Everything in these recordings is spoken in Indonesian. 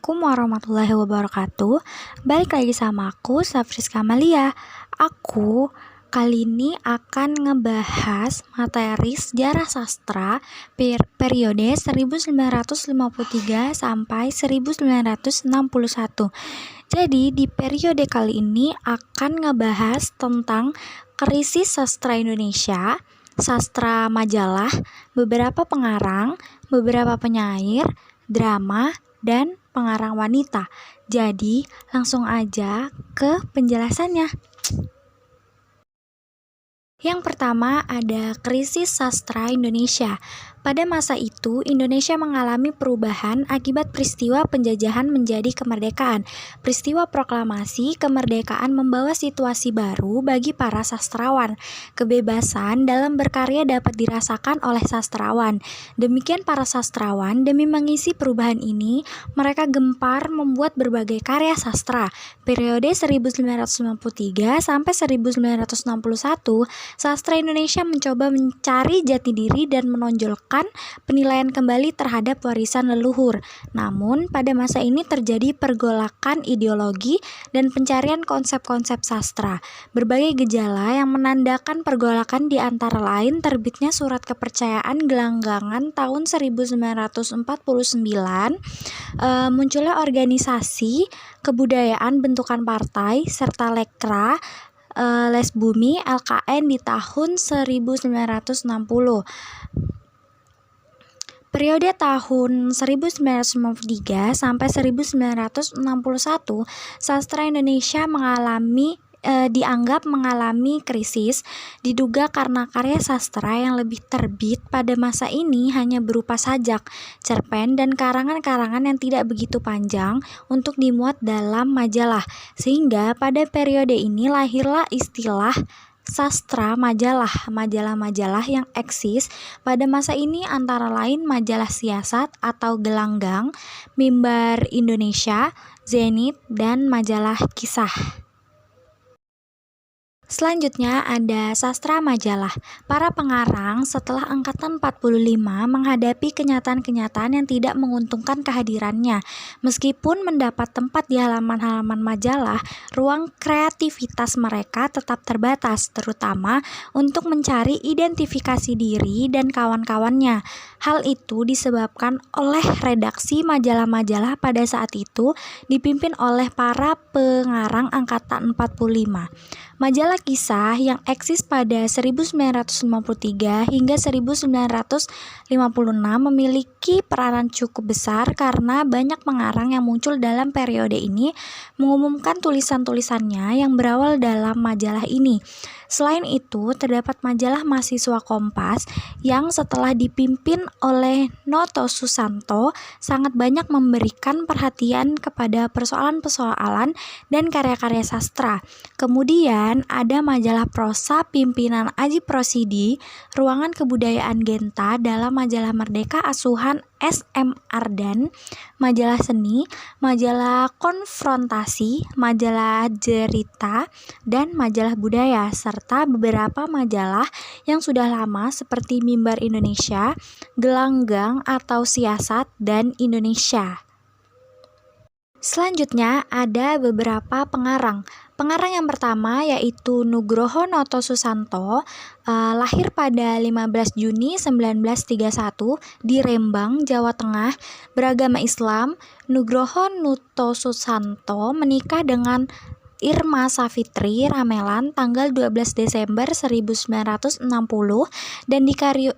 Assalamualaikum warahmatullahi wabarakatuh. Balik lagi sama aku, Safriska Malia. Aku kali ini akan ngebahas materi sejarah sastra periode 1953 sampai 1961. Jadi di periode kali ini akan ngebahas tentang krisis sastra Indonesia, sastra majalah, beberapa pengarang, beberapa penyair, drama, dan pengarang wanita. Jadi, langsung aja ke penjelasannya. Yang pertama ada krisis sastra Indonesia. Pada masa itu, Indonesia mengalami perubahan akibat peristiwa penjajahan menjadi kemerdekaan. Peristiwa proklamasi kemerdekaan membawa situasi baru bagi para sastrawan. Kebebasan dalam berkarya dapat dirasakan oleh sastrawan. Demikian para sastrawan, demi mengisi perubahan ini, mereka gempar membuat berbagai karya sastra. Periode 1993 sampai 1961, sastra Indonesia mencoba mencari jati diri dan menonjolkan penilaian kembali terhadap warisan leluhur. Namun, pada masa ini terjadi pergolakan ideologi dan pencarian konsep-konsep sastra. Berbagai gejala yang menandakan pergolakan di antara lain terbitnya Surat Kepercayaan Gelanggangan tahun 1949, munculnya organisasi kebudayaan bentukan partai, serta Lekra Les Bumi LKN di tahun 1960. Periode tahun 1993 sampai 1961, sastra Indonesia dianggap mengalami krisis, diduga karena karya sastra yang lebih terbit pada masa ini hanya berupa sajak, cerpen, dan karangan-karangan yang tidak begitu panjang untuk dimuat dalam majalah, sehingga pada periode ini lahirlah istilah sastra majalah. Majalah-majalah yang eksis pada masa ini antara lain Majalah Siasat atau Gelanggang, Mimbar Indonesia, Zenith, dan Majalah Kisah. Selanjutnya ada sastra majalah. Para pengarang setelah angkatan 45 menghadapi kenyataan-kenyataan yang tidak menguntungkan kehadirannya. Meskipun mendapat tempat di halaman-halaman majalah, ruang kreativitas mereka tetap terbatas, terutama untuk mencari identifikasi diri dan kawan-kawannya. Hal itu disebabkan oleh redaksi majalah-majalah pada saat itu dipimpin oleh para pengarang angkatan 45. Majalah Kisah yang eksis pada 1953 hingga 1956 memiliki peranan cukup besar karena banyak pengarang yang muncul dalam periode ini mengumumkan tulisan-tulisannya yang berawal dalam majalah ini. Selain itu, terdapat majalah Mahasiswa Kompas yang setelah dipimpin oleh Noto Susanto sangat banyak memberikan perhatian kepada persoalan-persoalan dan karya-karya sastra. Kemudian ada majalah prosa pimpinan Aji Prosidi, Ruangan Kebudayaan Genta dalam majalah Merdeka asuhan S.M. Ardan, majalah seni, majalah konfrontasi, majalah Jerita, dan majalah budaya, serta beberapa majalah yang sudah lama seperti Mimbar Indonesia, Gelanggang atau Siasat, dan Indonesia. Selanjutnya ada beberapa pengarang. Pengarang yang pertama yaitu Nugroho Noto Susanto, lahir pada 15 Juni 1931 di Rembang, Jawa Tengah, beragama Islam. Nugroho Noto Susanto menikah dengan Irma Savitri Ramelan tanggal 12 Desember 1960 dan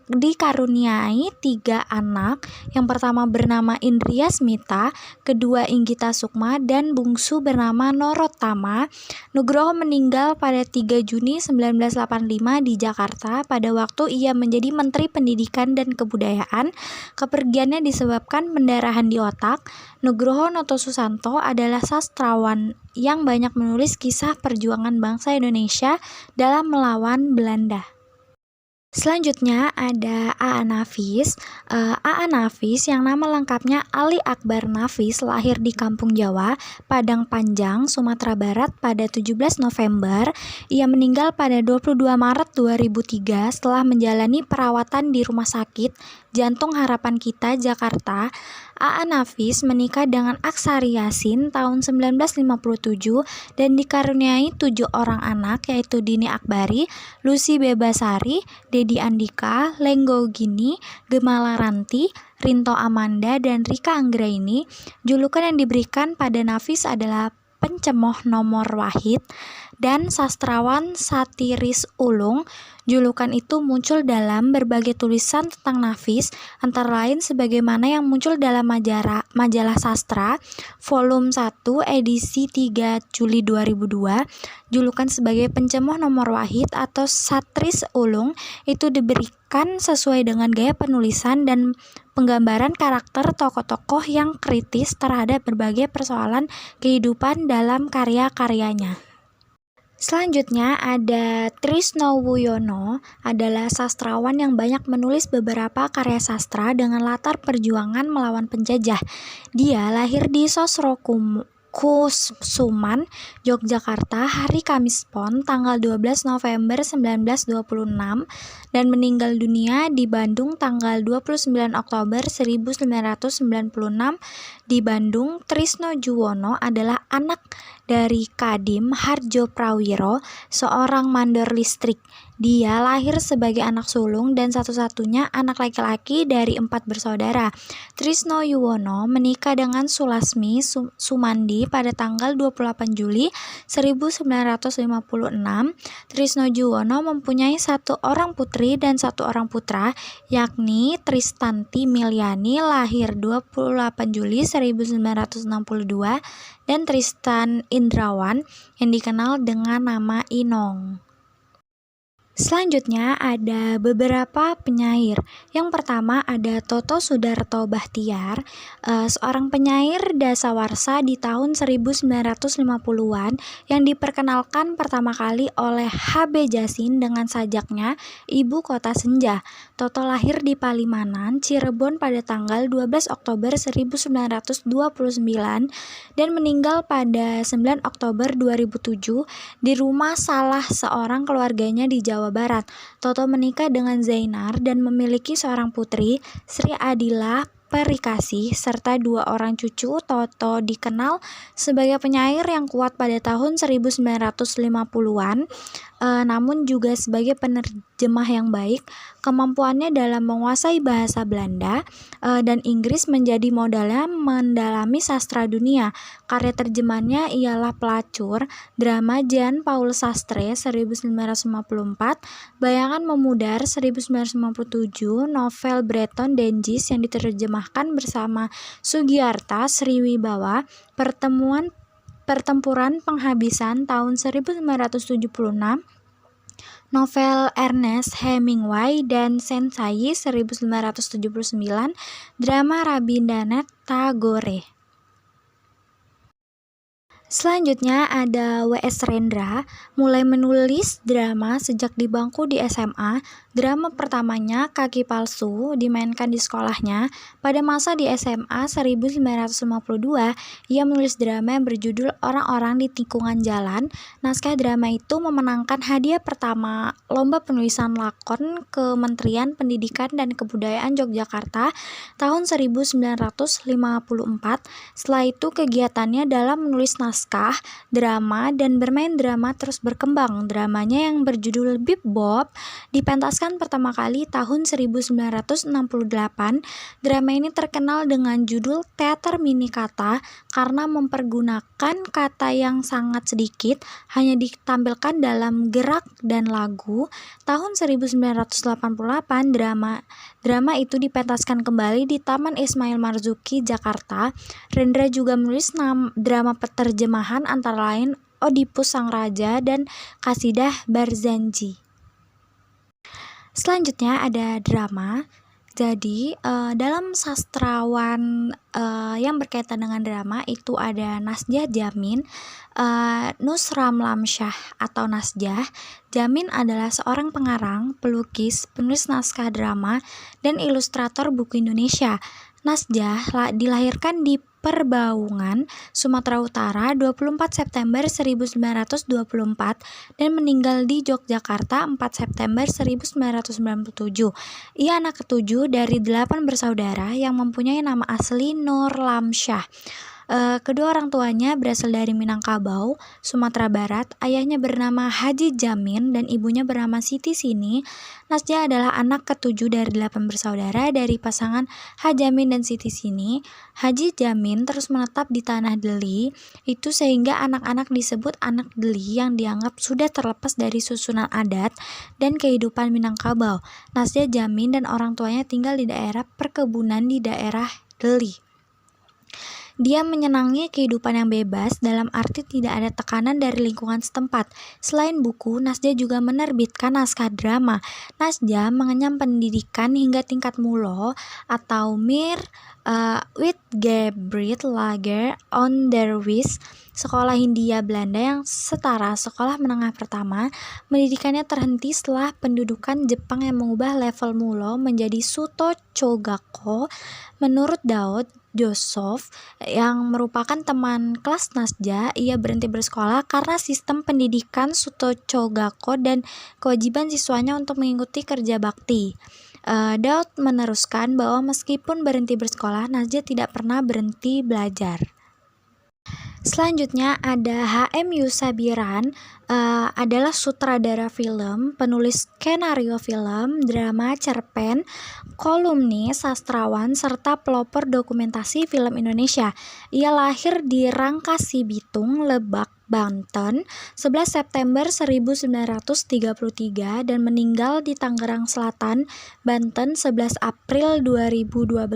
dikaruniai 3 anak. Yang pertama bernama Indria Smita, kedua Inggita Sukma, dan bungsu bernama Norotama. Nugroho meninggal pada 3 Juni 1985 di Jakarta pada waktu ia menjadi Menteri Pendidikan dan Kebudayaan. Kepergiannya disebabkan pendarahan di otak. Nugroho Noto Susanto adalah sastrawan yang banyak menulis kisah perjuangan bangsa Indonesia dalam melawan Belanda. Selanjutnya ada A.A. Nafis. A.A. Nafis yang nama lengkapnya Ali Akbar Nafis lahir di Kampung Jawa, Padang Panjang, Sumatera Barat pada 17 November. Ia meninggal pada 22 Maret 2003 setelah menjalani perawatan di Rumah Sakit Jantung Harapan Kita, Jakarta. A.A. Nafis menikah dengan Aksari Yasin tahun 1957 dan dikaruniai 7 orang anak, yaitu Dini Akbari, Lucy Bebasari, Dedi Andika, Lenggo Gini, Gemala Ranti, Rinto Amanda, dan Rika Anggraini. Julukan yang diberikan pada Nafis adalah pencemoh nomor wahid dan sastrawan satiris ulung. Julukan itu muncul dalam berbagai tulisan tentang Nafis, antara lain sebagaimana yang muncul dalam majalah Sastra volume 1 edisi 3 Juli 2002. Julukan sebagai pencemoh nomor wahid atau satris ulung itu diberikan sesuai dengan gaya penulisan dan penggambaran karakter tokoh-tokoh yang kritis terhadap berbagai persoalan kehidupan dalam karya-karyanya. Selanjutnya ada Trisno Wuyono, adalah sastrawan yang banyak menulis beberapa karya sastra dengan latar perjuangan melawan penjajah. Dia lahir di Sosrokusuman, Yogyakarta, hari Kamis Pon, tanggal 12 November 1926 dan meninggal dunia di Bandung tanggal 29 Oktober 1996 di Bandung. Trisno Juwono adalah anak dari Kadim Harjo Prawiro, seorang mandor listrik. Dia lahir sebagai anak sulung dan satu-satunya anak laki-laki dari 4 bersaudara. Trisno Yuwono menikah dengan Sulasmi Sumandi pada tanggal 28 Juli 1956. Trisno Juwono mempunyai 1 orang putri dan 1 orang putra, yakni Tristanti Milyani, lahir 28 Juli 1962, dan Tristan Indrawan yang dikenal dengan nama Inong. Selanjutnya ada beberapa penyair. Yang pertama ada Toto Sudarto Bahtiar, seorang penyair dasawarsa di tahun 1950-an yang diperkenalkan pertama kali oleh H.B. Jasin dengan sajaknya Ibu Kota Senja. Toto lahir di Palimanan, Cirebon pada tanggal 12 Oktober 1929 dan meninggal pada 9 Oktober 2007 di rumah salah seorang keluarganya di Jawa Barat. Toto menikah dengan Zainar dan memiliki seorang putri, Sri Adila Perikasih, serta 2 orang cucu. Toto dikenal sebagai penyair yang kuat pada tahun 1950-an, namun juga sebagai penerjemah yang baik. Kemampuannya dalam menguasai bahasa Belanda dan Inggris menjadi modalnya mendalami sastra dunia. Karya terjemahannya ialah Pelacur, drama Jean Paul Sastre 1954, Bayangan Memudar 1957, novel Breton Dengis yang diterjemahkan bersama Sugiarta Sriwibawa, Pertempuran Penghabisan tahun 1976, novel Ernest Hemingway dan Sensai 1979, drama Rabindranath Tagore. Selanjutnya ada W.S. Rendra, mulai menulis drama sejak di bangku di SMA. Drama pertamanya Kaki Palsu dimainkan di sekolahnya. Pada masa di SMA 1952, ia menulis drama yang berjudul Orang-orang di Tikungan Jalan. Naskah drama itu memenangkan hadiah pertama Lomba Penulisan Lakon Kementerian Pendidikan dan Kebudayaan Yogyakarta tahun 1954. Setelah itu kegiatannya dalam menulis naskah, drama, dan bermain drama terus berkembang. Dramanya yang berjudul Bip Bob dipentaskan pertama kali tahun 1968. Drama ini terkenal dengan judul Teater Mini Kata karena mempergunakan kata yang sangat sedikit, hanya ditampilkan dalam gerak dan lagu. Tahun 1988 drama itu dipentaskan kembali di Taman Ismail Marzuki, Jakarta. Rendra juga menulis drama terjemahan antara lain Oedipus Sang Raja dan Kasidah Barzanji. Selanjutnya ada drama. Jadi dalam sastrawan yang berkaitan dengan drama itu ada Nasjah Jamin, Nusram Lamsyah atau Nasjah. Jamin adalah seorang pengarang, pelukis, penulis naskah drama, dan ilustrator buku Indonesia. Nasjah dilahirkan di Perbaungan, Sumatera Utara 24 September 1924 dan meninggal di Yogyakarta 4 September 1997. Ia anak ketujuh dari 8 bersaudara yang mempunyai nama asli Nurlamsyah. Kedua orang tuanya berasal dari Minangkabau, Sumatera Barat. Ayahnya bernama Haji Jamin dan ibunya bernama Siti Sini. Nasjah adalah anak ketujuh dari 8 bersaudara dari pasangan Hajamin dan Siti Sini. Haji Jamin terus menetap di Tanah Deli, itu sehingga anak-anak disebut anak Deli yang dianggap sudah terlepas dari susunan adat dan kehidupan Minangkabau. Nasjah Jamin dan orang tuanya tinggal di daerah perkebunan di daerah Deli. Dia menyenangi kehidupan yang bebas, dalam arti tidak ada tekanan dari lingkungan setempat. Selain buku, Nasjah juga menerbitkan naskah drama. Nasjah mengenyam pendidikan hingga tingkat mulo atau Mir with Gebriet Lager Onderwijs, sekolah Hindia Belanda yang setara sekolah menengah pertama. Pendidikannya terhenti setelah pendudukan Jepang yang mengubah level mulo menjadi Suto Chogako. Menurut Daud Joseph yang merupakan teman kelas Nasjah, ia berhenti bersekolah karena sistem pendidikan Suto Chogako dan kewajiban siswanya untuk mengikuti kerja bakti. Daud meneruskan bahwa meskipun berhenti bersekolah, Nasjah tidak pernah berhenti belajar. Selanjutnya ada H.M. Yusabiran, adalah sutradara film, penulis skenario film, drama, cerpen, kolumnis, sastrawan, serta pelopor dokumentasi film Indonesia. Ia lahir di Rangkasibitung, Lebak, Banten, 11 September 1933 dan meninggal di Tangerang Selatan, Banten, 11 April 2012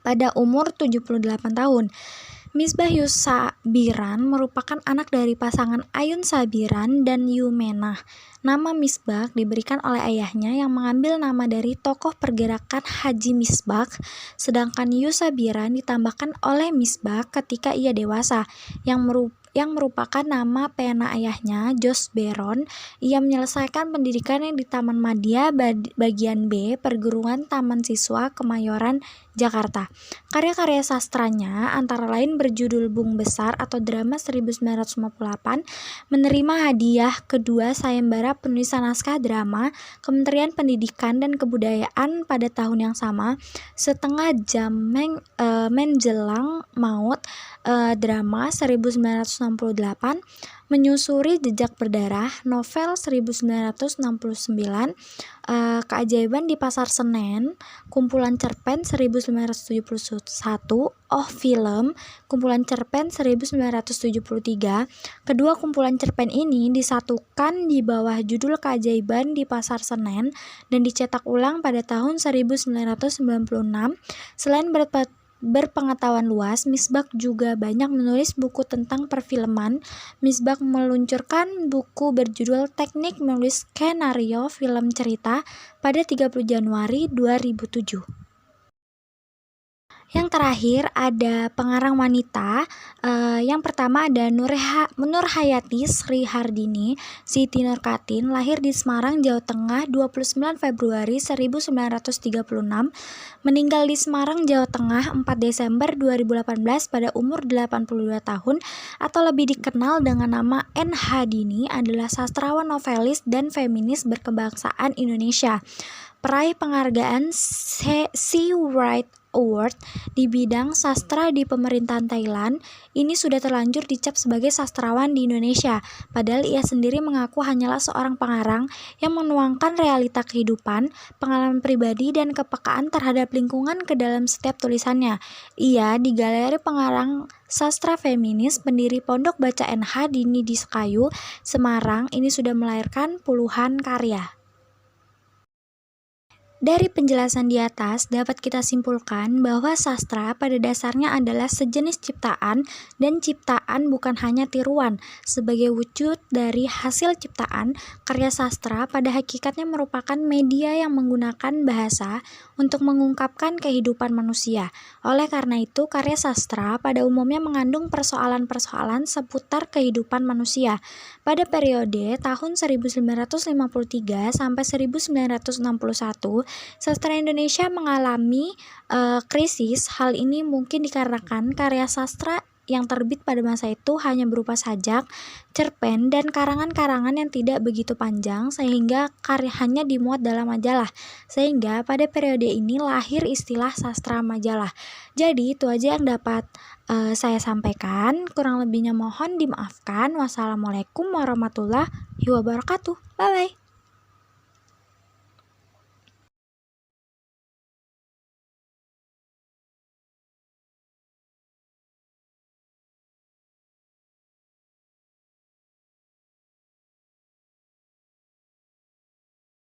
pada umur 78 tahun. Misbah Yusabiran merupakan anak dari pasangan Ayun Sabiran dan Yumenah. Nama Misbah diberikan oleh ayahnya yang mengambil nama dari tokoh pergerakan Haji Misbah, sedangkan Yusabiran ditambahkan oleh Misbah ketika ia dewasa, yang merupakan nama pena ayahnya, Jos Beron. Ia menyelesaikan pendidikannya di Taman Madya bagian B, Perguruan Taman Siswa Kemayoran, Jakarta. Karya-karya sastranya antara lain berjudul Bung Besar atau drama 1958, menerima hadiah kedua sayembara penulisan naskah drama Kementerian Pendidikan dan Kebudayaan pada tahun yang sama, Setengah Jam Menjelang Maut, drama 1968, Menyusuri Jejak Berdarah, novel 1969, Keajaiban di Pasar Senen, kumpulan cerpen 1971, Oh Film, kumpulan cerpen 1973. Kedua kumpulan cerpen ini disatukan di bawah judul Keajaiban di Pasar Senen dan dicetak ulang pada tahun 1996. Selain berpengetahuan luas, Misbah juga banyak menulis buku tentang perfilman. Misbah meluncurkan buku berjudul Teknik Menulis Skenario Film Cerita pada 30 Januari 2007. Yang terakhir ada pengarang wanita. Yang pertama ada Nurhayati Sri Hardini Siti Nurkatin, lahir di Semarang, Jawa Tengah 29 Februari 1936, meninggal di Semarang, Jawa Tengah 4 Desember 2018 pada umur 82 tahun atau lebih dikenal dengan nama N. Hadini, adalah sastrawan, novelis, dan feminis berkebangsaan Indonesia. Peraih penghargaan Sea Wright Award di bidang sastra di pemerintahan Thailand. Ini sudah terlanjur dicap sebagai sastrawan di Indonesia, padahal ia sendiri mengaku hanyalah seorang pengarang yang menuangkan realita kehidupan, pengalaman pribadi, dan kepekaan terhadap lingkungan ke dalam setiap tulisannya. Ia di Galeri Pengarang Sastra Feminis, pendiri Pondok Baca NH Dini di Sekayu, Semarang, ini sudah melahirkan puluhan karya. Dari penjelasan di atas dapat kita simpulkan bahwa sastra pada dasarnya adalah sejenis ciptaan, dan ciptaan bukan hanya tiruan. Sebagai wujud dari hasil ciptaan, karya sastra pada hakikatnya merupakan media yang menggunakan bahasa untuk mengungkapkan kehidupan manusia. Oleh karena itu, karya sastra pada umumnya mengandung persoalan-persoalan seputar kehidupan manusia. Pada periode tahun 1953 sampai 1961, Sastra Indonesia mengalami krisis. Hal ini mungkin dikarenakan karya sastra yang terbit pada masa itu hanya berupa sajak, cerpen, dan karangan-karangan yang tidak begitu panjang sehingga hanya dimuat dalam majalah. Sehingga pada periode ini lahir istilah sastra majalah. Jadi itu aja yang dapat saya sampaikan. Kurang lebihnya mohon dimaafkan. Wassalamualaikum warahmatullahi wabarakatuh. Bye bye.